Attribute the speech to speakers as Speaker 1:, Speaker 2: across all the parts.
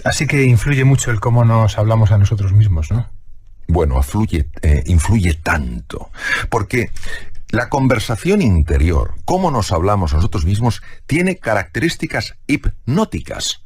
Speaker 1: Así que influye mucho el cómo nos hablamos a nosotros mismos, ¿no?
Speaker 2: Bueno, influye tanto, porque la conversación interior, cómo nos hablamos a nosotros mismos, tiene características hipnóticas.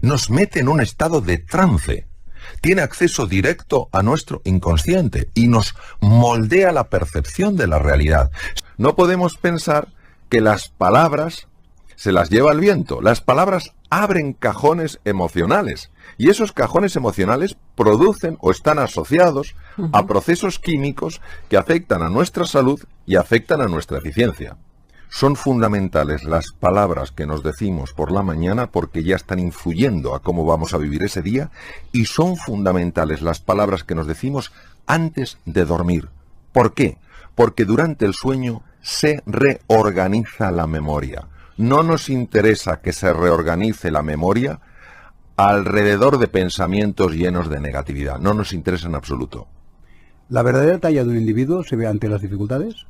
Speaker 2: Nos mete en un estado de trance. Tiene acceso directo a nuestro inconsciente y nos moldea la percepción de la realidad. No podemos pensar que las palabras se las lleva el viento. Las palabras abren cajones emocionales y esos cajones emocionales producen o están asociados a procesos químicos que afectan a nuestra salud y afectan a nuestra eficiencia. Son fundamentales las palabras que nos decimos por la mañana porque ya están influyendo a cómo vamos a vivir ese día, y son fundamentales las palabras que nos decimos antes de dormir. ¿Por qué? Porque durante el sueño se reorganiza la memoria. No nos interesa que se reorganice la memoria alrededor de pensamientos llenos de negatividad. No nos interesa en absoluto.
Speaker 3: ¿La verdadera talla de un individuo se ve ante las dificultades?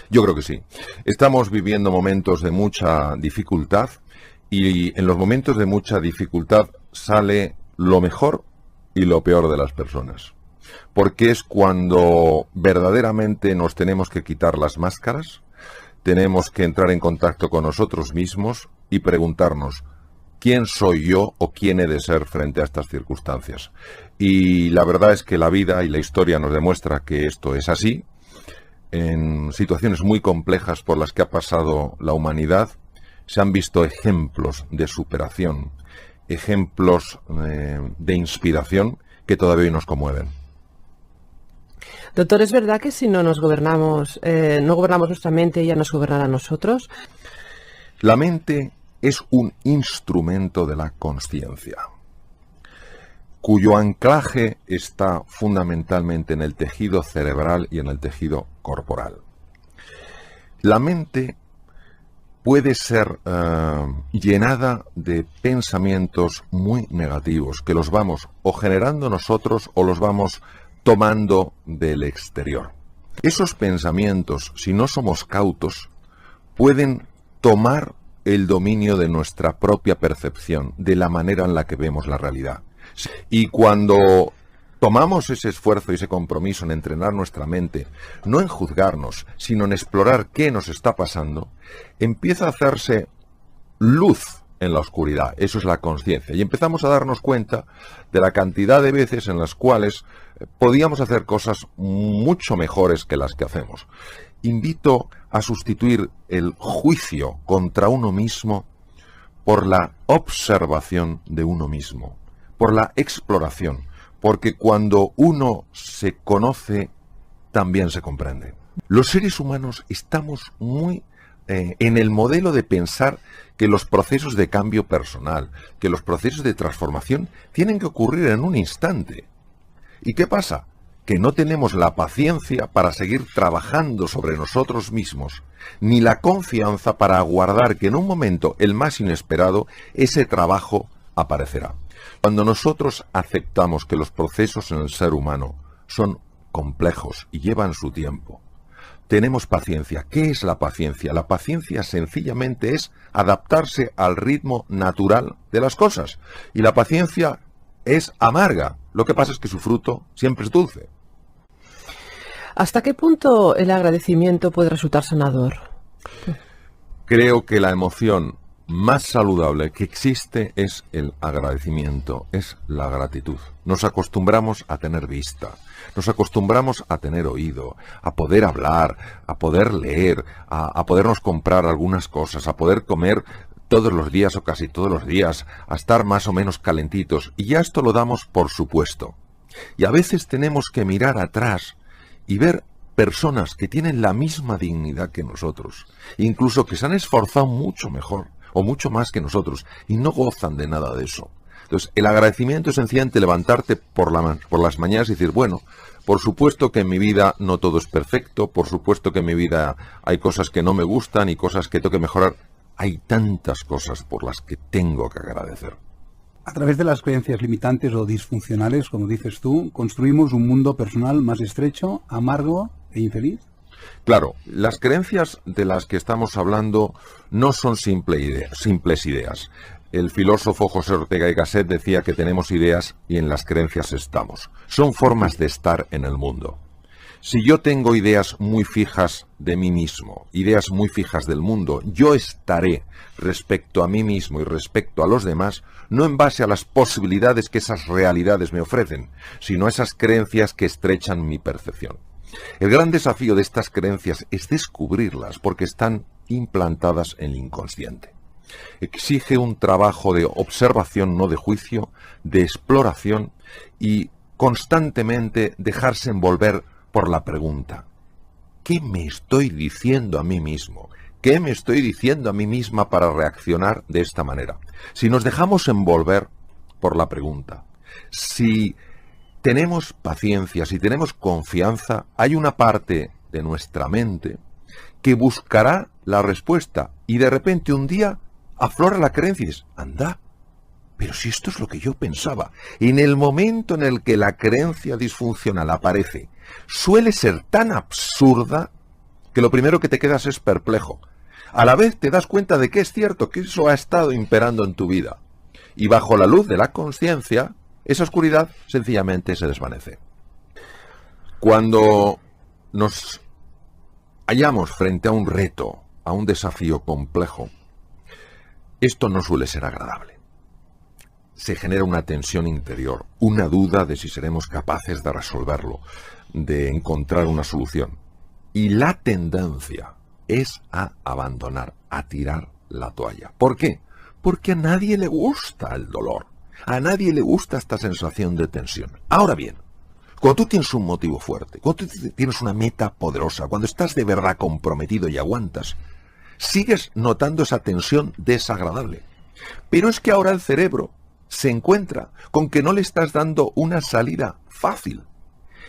Speaker 2: Yo creo que sí. Estamos viviendo momentos de mucha dificultad y en los momentos de mucha dificultad sale lo mejor y lo peor de las personas. Porque es cuando verdaderamente nos tenemos que quitar las máscaras, tenemos que entrar en contacto con nosotros mismos y preguntarnos ¿quién soy yo o quién he de ser frente a estas circunstancias? Y la verdad es que la vida y la historia nos demuestra que esto es así. En situaciones muy complejas por las que ha pasado la humanidad, se han visto ejemplos de superación, ejemplos de inspiración que todavía hoy nos conmueven.
Speaker 4: Doctor, ¿es verdad que si no nos gobernamos, no gobernamos nuestra mente, ella nos gobernará a nosotros?
Speaker 2: La mente es un instrumento de la consciencia, cuyo anclaje está fundamentalmente en el tejido cerebral y en el tejido corporal. La mente puede ser llenada de pensamientos muy negativos, que los vamos o generando nosotros o los vamos tomando del exterior. Esos pensamientos, si no somos cautos, pueden tomar el dominio de nuestra propia percepción, de la manera en la que vemos la realidad. Y cuando tomamos ese esfuerzo y ese compromiso en entrenar nuestra mente, no en juzgarnos, sino en explorar qué nos está pasando, empieza a hacerse luz en la oscuridad. Eso es la conciencia. Y empezamos a darnos cuenta de la cantidad de veces en las cuales podíamos hacer cosas mucho mejores que las que hacemos. Invito a sustituir el juicio contra uno mismo por la observación de uno mismo, por la exploración, porque cuando uno se conoce, también se comprende. Los seres humanos estamos muy en el modelo de pensar que los procesos de cambio personal, que los procesos de transformación tienen que ocurrir en un instante. ¿Y qué pasa? Que no tenemos la paciencia para seguir trabajando sobre nosotros mismos, ni la confianza para aguardar que en un momento, el más inesperado, ese trabajo aparecerá. Cuando nosotros aceptamos que los procesos en el ser humano son complejos y llevan su tiempo, tenemos paciencia. ¿Qué es la paciencia? La paciencia sencillamente es adaptarse al ritmo natural de las cosas. Y la paciencia es amarga. Lo que pasa es que su fruto siempre es dulce.
Speaker 4: ¿Hasta qué punto el agradecimiento puede resultar sanador?
Speaker 2: Creo que la emoción más saludable que existe es el agradecimiento, es la gratitud. Nos acostumbramos a tener vista, nos acostumbramos a tener oído, a poder hablar, a poder leer, a podernos comprar algunas cosas, a poder comer todos los días o casi todos los días, a estar más o menos calentitos, y ya esto lo damos por supuesto. Y a veces tenemos que mirar atrás y ver personas que tienen la misma dignidad que nosotros, incluso que se han esforzado mucho mejor o mucho más que nosotros, y no gozan de nada de eso. Entonces, el agradecimiento es sencillamente levantarte por las mañanas y decir, bueno, por supuesto que en mi vida no todo es perfecto, por supuesto que en mi vida hay cosas que no me gustan y cosas que tengo que mejorar. Hay tantas cosas por las que tengo que agradecer.
Speaker 3: A través de las creencias limitantes o disfuncionales, como dices tú, construimos un mundo personal más estrecho, amargo e infeliz.
Speaker 2: Claro, las creencias de las que estamos hablando no son simples ideas. El filósofo José Ortega y Gasset decía que tenemos ideas y en las creencias estamos. Son formas de estar en el mundo. Si yo tengo ideas muy fijas de mí mismo, ideas muy fijas del mundo, yo estaré respecto a mí mismo y respecto a los demás, no en base a las posibilidades que esas realidades me ofrecen, sino a esas creencias que estrechan mi percepción. El gran desafío de estas creencias es descubrirlas porque están implantadas en el inconsciente. Exige un trabajo de observación, no de juicio, de exploración y constantemente dejarse envolver por la pregunta: ¿qué me estoy diciendo a mí mismo? ¿Qué me estoy diciendo a mí misma para reaccionar de esta manera? Si nos dejamos envolver por la pregunta, si tenemos paciencia, si tenemos confianza, hay una parte de nuestra mente que buscará la respuesta y de repente un día aflora la creencia y dices: anda, pero si esto es lo que yo pensaba. En el momento en el que la creencia disfuncional aparece, suele ser tan absurda que lo primero que te quedas es perplejo. A la vez te das cuenta de que es cierto, que eso ha estado imperando en tu vida. Y bajo la luz de la conciencia, esa oscuridad sencillamente se desvanece. Cuando nos hallamos frente a un reto, a un desafío complejo, esto no suele ser agradable. Se genera una tensión interior, una duda de si seremos capaces de resolverlo, de encontrar una solución. Y la tendencia es a abandonar, a tirar la toalla. ¿Por qué? Porque a nadie le gusta el dolor. A nadie le gusta esta sensación de tensión. Ahora bien, cuando tú tienes un motivo fuerte, cuando tú tienes una meta poderosa, cuando estás de verdad comprometido y aguantas, sigues notando esa tensión desagradable. Pero es que ahora el cerebro se encuentra con que no le estás dando una salida fácil.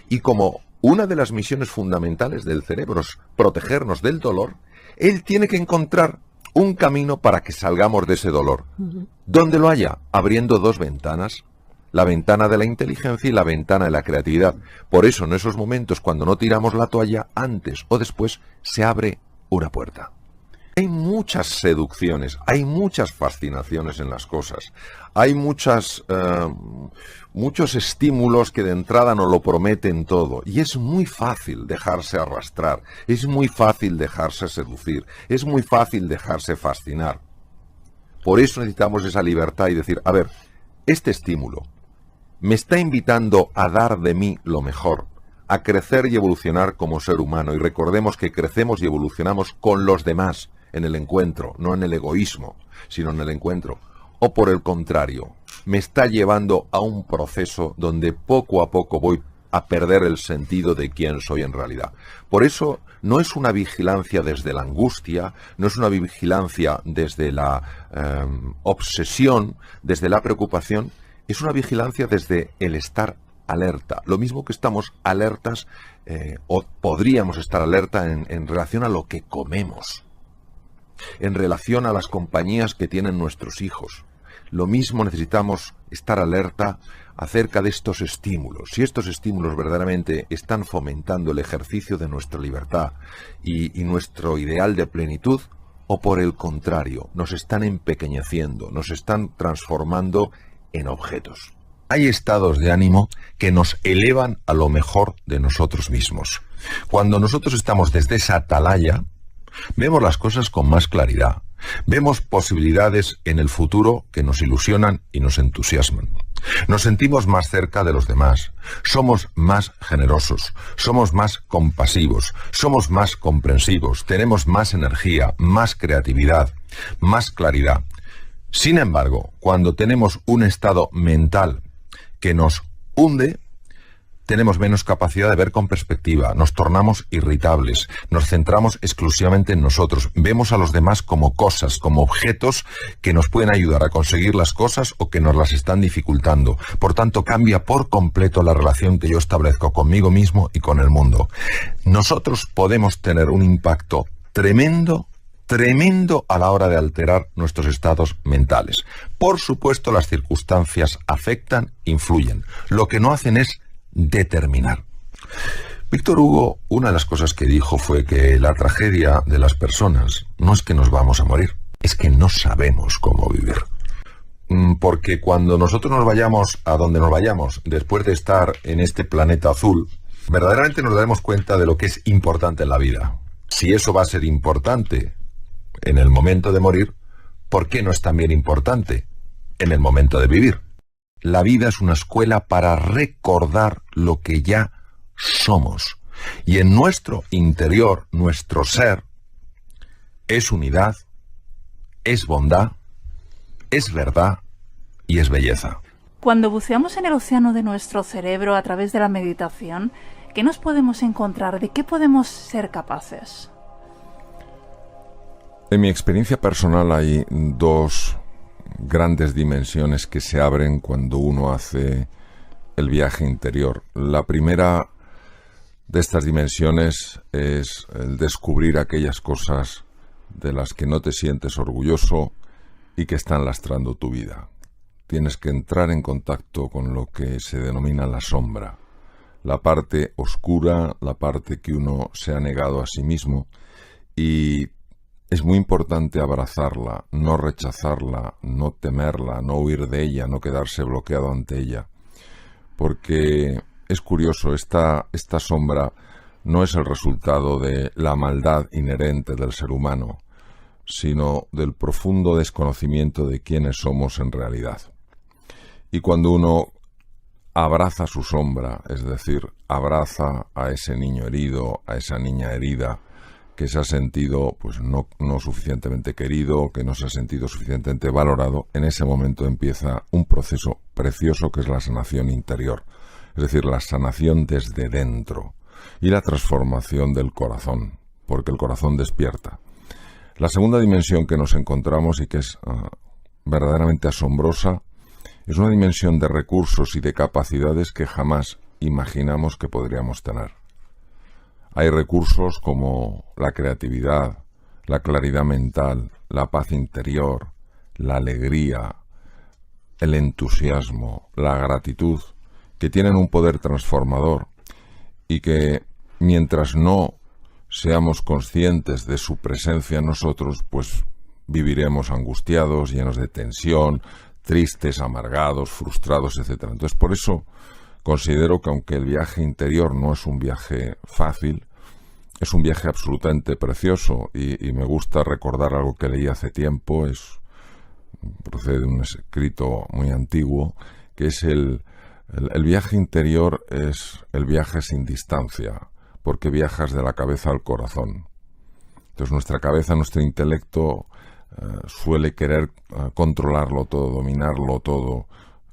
Speaker 2: Y como una de las misiones fundamentales del cerebro es protegernos del dolor, él tiene que encontrar un camino para que salgamos de ese dolor. ¿Dónde lo haya? Abriendo dos ventanas. La ventana de la inteligencia y la ventana de la creatividad. Por eso en esos momentos cuando no tiramos la toalla, antes o después se abre una puerta. Hay muchas seducciones, hay muchas fascinaciones en las cosas, hay muchos estímulos que de entrada nos lo prometen todo, y es muy fácil dejarse arrastrar, es muy fácil dejarse seducir, es muy fácil dejarse fascinar. Por eso necesitamos esa libertad y decir: a ver, este estímulo me está invitando a dar de mí lo mejor, a crecer y evolucionar como ser humano, y recordemos que crecemos y evolucionamos con los demás, en el encuentro, no en el egoísmo, sino en el encuentro. O por el contrario, me está llevando a un proceso donde poco a poco voy a perder el sentido de quién soy en realidad. Por eso no es una vigilancia desde la angustia, no es una vigilancia desde la obsesión, desde la preocupación, es una vigilancia desde el estar alerta. Lo mismo que estamos alertas, o podríamos estar alerta en relación a lo que comemos, en relación a las compañías que tienen nuestros hijos. Lo mismo necesitamos estar alerta acerca de estos estímulos. Si estos estímulos verdaderamente están fomentando el ejercicio de nuestra libertad y nuestro ideal de plenitud, o por el contrario, nos están empequeñeciendo, nos están transformando en objetos. Hay estados de ánimo que nos elevan a lo mejor de nosotros mismos. Cuando nosotros estamos desde esa atalaya, vemos las cosas con más claridad. Vemos posibilidades en el futuro que nos ilusionan y nos entusiasman. Nos sentimos más cerca de los demás. Somos más generosos. Somos más compasivos. Somos más comprensivos. Tenemos más energía, más creatividad, más claridad. Sin embargo, cuando tenemos un estado mental que nos hunde, tenemos menos capacidad de ver con perspectiva, nos tornamos irritables, nos centramos exclusivamente en nosotros, vemos a los demás como cosas, como objetos que nos pueden ayudar a conseguir las cosas o que nos las están dificultando. Por tanto, cambia por completo la relación que yo establezco conmigo mismo y con el mundo. Nosotros podemos tener un impacto tremendo a la hora de alterar nuestros estados mentales. Por supuesto, las circunstancias afectan, influyen. Lo que no hacen es determinar. Víctor Hugo, una de las cosas que dijo fue que la tragedia de las personas no es que nos vamos a morir, es que no sabemos cómo vivir. Porque cuando nosotros nos vayamos a donde nos vayamos, después de estar en este planeta azul, verdaderamente nos daremos cuenta de lo que es importante en la vida. Si eso va a ser importante en el momento de morir, ¿por qué no es también importante en el momento de vivir? La vida es una escuela para recordar lo que ya somos. Y en nuestro interior, nuestro ser, es unidad, es bondad, es verdad y es belleza.
Speaker 5: Cuando buceamos en el océano de nuestro cerebro a través de la meditación, ¿qué nos podemos encontrar? ¿De qué podemos ser capaces?
Speaker 2: En mi experiencia personal hay dos grandes dimensiones que se abren cuando uno hace el viaje interior. La primera de estas dimensiones es el descubrir aquellas cosas de las que no te sientes orgulloso y que están lastrando tu vida. Tienes que entrar en contacto con lo que se denomina la sombra, la parte oscura, la parte que uno se ha negado a sí mismo, y es muy importante abrazarla, no rechazarla, no temerla, no huir de ella, no quedarse bloqueado ante ella. Porque es curioso, esta sombra no es el resultado de la maldad inherente del ser humano, sino del profundo desconocimiento de quiénes somos en realidad. Y cuando uno abraza su sombra, es decir, abraza a ese niño herido, a esa niña herida, que se ha sentido pues no suficientemente querido, que no se ha sentido suficientemente valorado, en ese momento empieza un proceso precioso que es la sanación interior, es decir, la sanación desde dentro y la transformación del corazón, porque el corazón despierta. La segunda dimensión que nos encontramos y que es verdaderamente asombrosa es una dimensión de recursos y de capacidades que jamás imaginamos que podríamos tener. Hay recursos como la creatividad, la claridad mental, la paz interior, la alegría, el entusiasmo, la gratitud, que tienen un poder transformador y que mientras no seamos conscientes de su presencia en nosotros, pues viviremos angustiados, llenos de tensión, tristes, amargados, frustrados, etc. Entonces, por eso considero que aunque el viaje interior no es un viaje fácil, es un viaje absolutamente precioso y me gusta recordar algo que leí hace tiempo, procede de un escrito muy antiguo, que es el viaje interior es el viaje sin distancia, porque viajas de la cabeza al corazón. Entonces nuestra cabeza, nuestro intelecto suele querer controlarlo todo, dominarlo todo,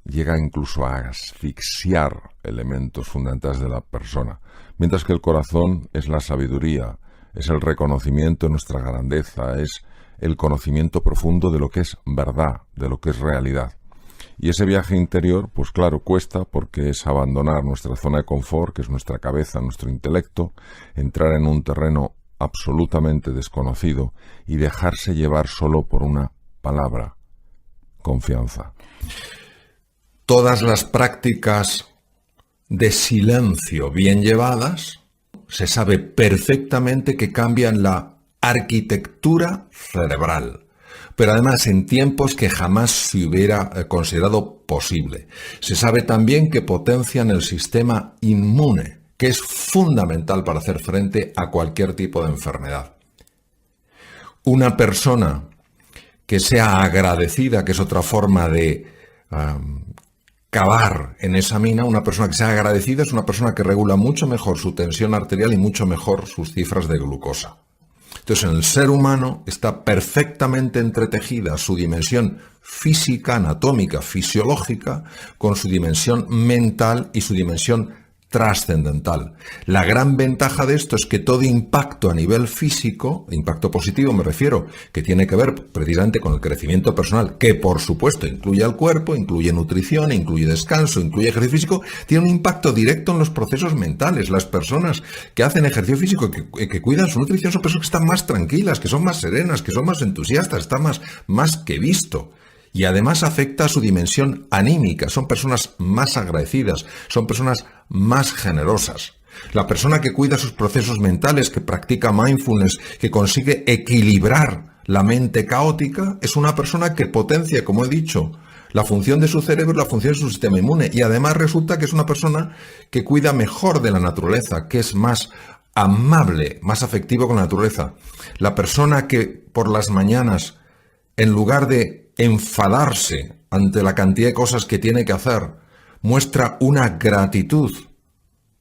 Speaker 2: llega incluso a asfixiar elementos fundamentales de la persona, mientras que el corazón es la sabiduría, es el reconocimiento de nuestra grandeza, es el conocimiento profundo de lo que es verdad, de lo que es realidad. Y ese viaje interior, pues claro, cuesta porque es abandonar nuestra zona de confort, que es nuestra cabeza, nuestro intelecto, entrar en un terreno absolutamente desconocido y dejarse llevar solo por una palabra: confianza. Todas las prácticas de silencio bien llevadas, se sabe perfectamente que cambian la arquitectura cerebral, pero además en tiempos que jamás se hubiera considerado posible. Se sabe también que potencian el sistema inmune, que es fundamental para hacer frente a cualquier tipo de enfermedad. Una persona que sea agradecida, que es otra forma de cavar en esa mina, una persona que sea agradecida es una persona que regula mucho mejor su tensión arterial y mucho mejor sus cifras de glucosa. Entonces, en el ser humano está perfectamente entretejida su dimensión física, anatómica, fisiológica, con su dimensión mental y su dimensión trascendental. La gran ventaja de esto es que todo impacto a nivel físico, impacto positivo me refiero, que tiene que ver precisamente con el crecimiento personal, que por supuesto incluye al cuerpo, incluye nutrición, incluye descanso, incluye ejercicio físico, tiene un impacto directo en los procesos mentales. Las personas que hacen ejercicio físico, que cuidan su nutrición, son personas que están más tranquilas, que son más serenas, que son más entusiastas, está más que visto. Y además afecta a su dimensión anímica. Son personas más agradecidas, son personas más generosas. La persona que cuida sus procesos mentales, que practica mindfulness, que consigue equilibrar la mente caótica, es una persona que potencia, como he dicho, La función de su cerebro es la función de su sistema inmune. Y además resulta que es una persona que cuida mejor de la naturaleza, que es más amable, más afectivo con la naturaleza. La persona que por las mañanas, en lugar de enfadarse ante la cantidad de cosas que tiene que hacer, muestra una gratitud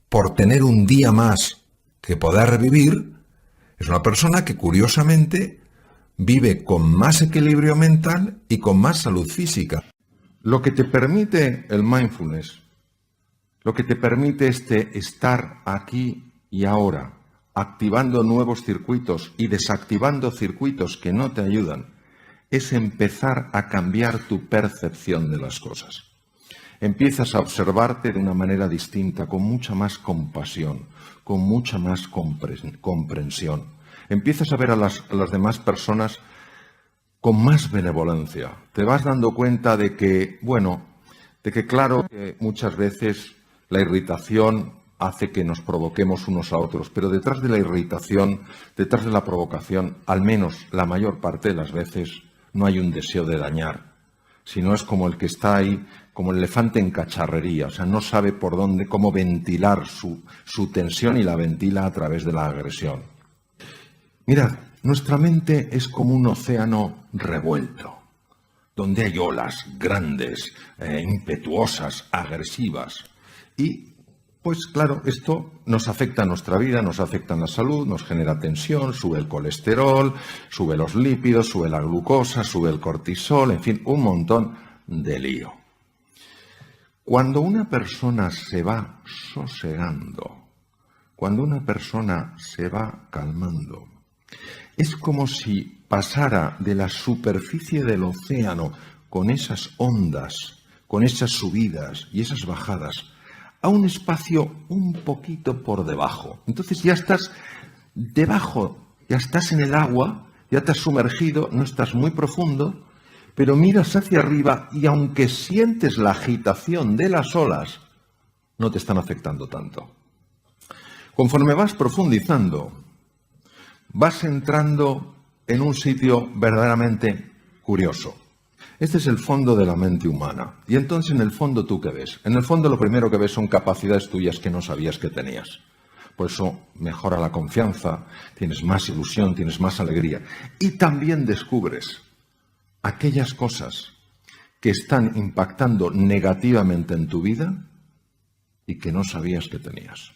Speaker 2: por tener un día más que poder vivir, es una persona que curiosamente vive con más equilibrio mental y con más salud física. Lo que te permite el mindfulness, lo que te permite estar aquí y ahora, activando nuevos circuitos y desactivando circuitos que no te ayudan, es empezar a cambiar tu percepción de las cosas. Empiezas a observarte de una manera distinta, con mucha más compasión, con mucha más comprensión. Empiezas a ver a las demás personas con más benevolencia. Te vas dando cuenta de que, claro, que muchas veces la irritación hace que nos provoquemos unos a otros, pero detrás de la irritación, detrás de la provocación, al menos la mayor parte de las veces, no hay un deseo de dañar, sino es como el que está ahí, como el elefante en cacharrería, o sea, no sabe por dónde, cómo ventilar su tensión y la ventila a través de la agresión. Mirad, nuestra mente es como un océano revuelto, donde hay olas grandes, impetuosas, agresivas. Y, pues claro, esto nos afecta a nuestra vida, nos afecta a la salud, nos genera tensión, sube el colesterol, sube los lípidos, sube la glucosa, sube el cortisol, en fin, un montón de lío. Cuando una persona se va sosegando, cuando una persona se va calmando, es como si pasara de la superficie del océano con esas ondas, con esas subidas y esas bajadas, a un espacio un poquito por debajo. Entonces ya estás debajo, ya estás en el agua, ya te has sumergido, no estás muy profundo, pero miras hacia arriba y aunque sientes la agitación de las olas, no te están afectando tanto. Conforme vas profundizando, vas entrando en un sitio verdaderamente curioso. Este es el fondo de la mente humana. Y entonces, en el fondo, ¿tú qué ves? En el fondo, lo primero que ves son capacidades tuyas que no sabías que tenías. Por eso mejora la confianza, tienes más ilusión, tienes más alegría. Y también descubres aquellas cosas que están impactando negativamente en tu vida y que no sabías que tenías.